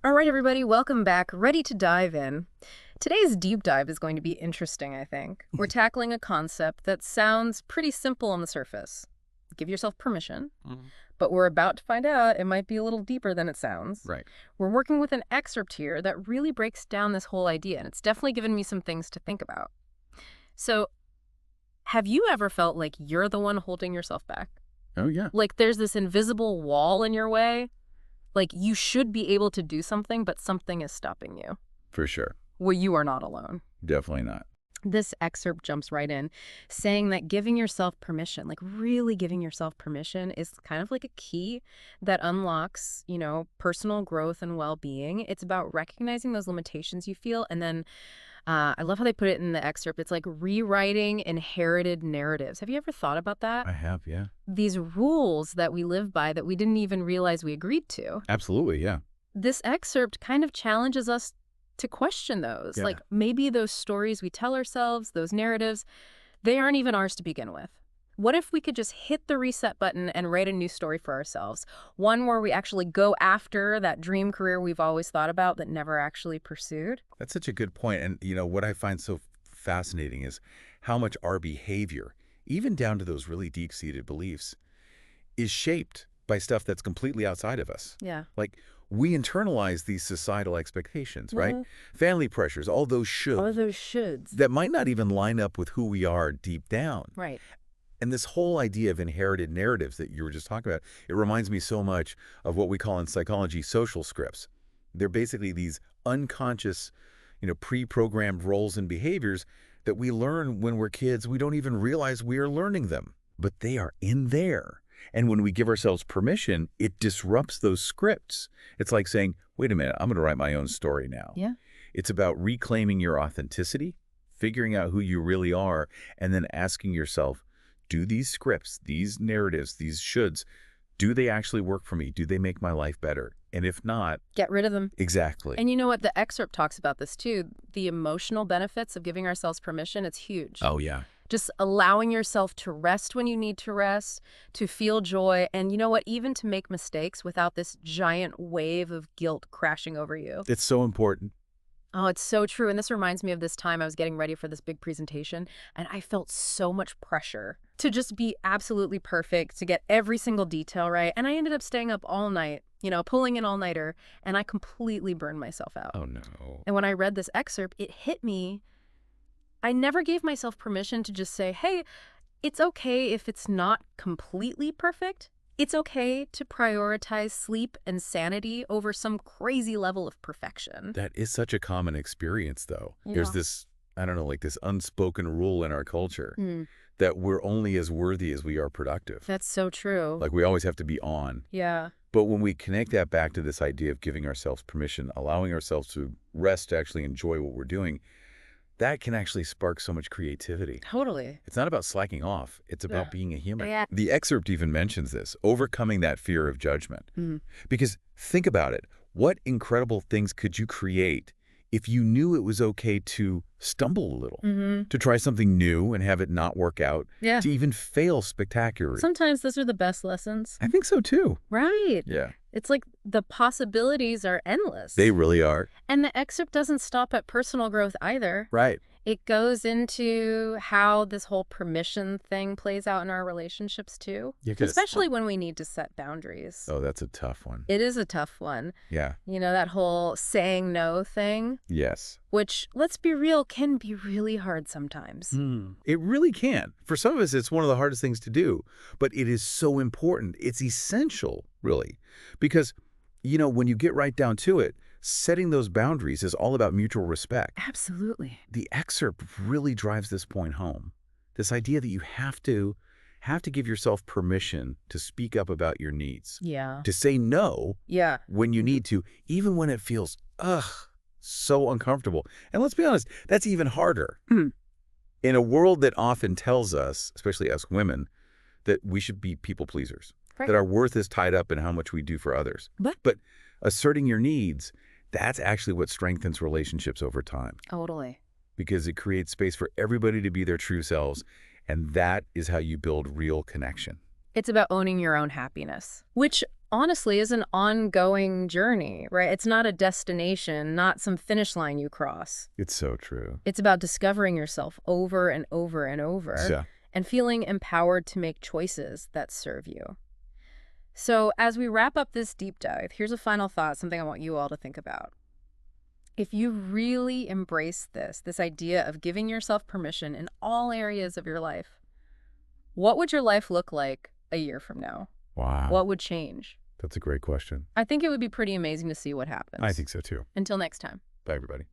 All right, everybody, welcome back. Ready to dive in. Today's deep dive is going to be interesting, I think. We're tackling a concept that sounds pretty simple on the surface. Give yourself permission, Mhm. but we're about to find out it might be a little deeper than it sounds. Right. We're working with an excerpt here that really breaks down this whole idea, and it's definitely given me some things to think about. So, have you ever felt like you're the one holding yourself back? Oh, yeah, Like there's this invisible wall in your way? Like you should be able to do something, but something is stopping you. for sure. Well, you are not alone. Definitely not. This excerpt jumps right in, saying that giving yourself permission, like really giving yourself permission, is kind of like a key that unlocks, personal growth and well-being. It's about recognizing those limitations you feel. And then I love how they put it in the excerpt. It's like rewriting inherited narratives. Have you ever thought about that? I have, yeah. These rules that we live by that we didn't even realize we agreed to. Absolutely, yeah. This excerpt kind of challenges us to question those. Yeah. Like maybe those stories we tell ourselves, those narratives, they aren't even ours to begin with. What if we could just hit the reset button and write a new story for ourselves? One where we actually go after that dream career we've always thought about but never actually pursued? That's such a good point. And, what I find so fascinating is how much our behavior, even down to those really deep-seated beliefs, is shaped by stuff that's completely outside of us. Yeah. Like, we internalize these societal expectations, right? Mhm. Family pressures, all those All shoulds those shoulds. that might not even line up with who we are deep down. Right. And this whole idea of inherited narratives that you were just talking about, it reminds me so much of what we call in psychology social scripts. They're basically these unconscious, pre-programmed roles and behaviors that we learn when we're kids. We don't even realize we are learning them, but they are in there. And when we give ourselves permission, it disrupts those scripts. It's like saying, wait a minute, I'm going to write my own story now. Yeah. It's about reclaiming your authenticity, figuring out who you really are, and then asking yourself, do these scripts, these narratives, these shoulds, do they actually work for me? Do they make my life better? And if not, Get rid of them. exactly. And you know what? The excerpt talks about this too. The emotional benefits of giving ourselves permission, it's huge. Oh, yeah. Just allowing yourself to rest when you need to rest, to feel joy, and you know what? Even to make mistakes without this giant wave of guilt crashing over you. It's so important. Oh, it's so true. And this reminds me of this time I was getting ready for this big presentation, and I felt so much pressure to just be absolutely perfect, to get every single detail right. And I ended up staying up all night, pulling an all-nighter, and I completely burned myself out. Oh, no. And when I read this excerpt, it hit me. I never gave myself permission to just say, hey, it's okay if it's not completely perfect. It's okay to prioritize sleep and sanity over some crazy level of perfection. That is such a common experience, though. Yeah. There's this, I don't know, like this unspoken rule in our culture Mm, that we're only as worthy as we are productive. that's so true. Like we always have to be on. Yeah. But when we connect that back to this idea of giving ourselves permission, allowing ourselves to rest, to actually enjoy what we're doing, that can actually spark so much creativity. Totally. It's not about slacking off. It's about Yeah. being a human. Yeah. The excerpt even mentions this, overcoming that fear of judgment. Mm. Because think about it. What incredible things could you create if you knew it was okay to stumble a little, Mm-hmm. to try something new and have it not work out, Yeah. to even fail spectacularly? Sometimes those are the best lessons. I think so too. Right. Yeah. It's like the possibilities are endless. They really are. And the excerpt doesn't stop at personal growth either. Right. It goes into how this whole permission thing plays out in our relationships too, Yeah, 'cause- especially when we need to set boundaries. Oh, that's a tough one. It is a tough one. Yeah. That whole saying no thing, Yes. which, let's be real, can be really hard sometimes. It really can. For some of us, it's one of the hardest things to do, but it is so important. It's essential, really, because, when you get right down to it, setting those boundaries is all about mutual respect. Absolutely. The excerpt really drives this point home. This idea that you have to give yourself permission to speak up about your needs, Yeah. to say no Yeah. when you need to, even when it feels, so uncomfortable. And let's be honest, that's even harder. Mhm. In a world that often tells us, especially us women, that we should be people pleasers, Right. that our worth is tied up in how much we do for others. But Asserting your needs, that's actually what strengthens relationships over time, totally. because it creates space for everybody to be their true selves, and that is how you build real connection. It's about owning your own happiness, which honestly is an ongoing journey, right? It's not a destination, not some finish line you cross. It's so true. It's about discovering yourself over and over and over Yeah. and feeling empowered to make choices that serve you. So, as we wrap up this deep dive, here's a final thought, something I want you all to think about. If you really embrace this idea of giving yourself permission in all areas of your life, what would your life look like a year from now? Wow. What would change? That's a great question. I think it would be pretty amazing to see what I happens. think so too. Until next time. Bye, everybody.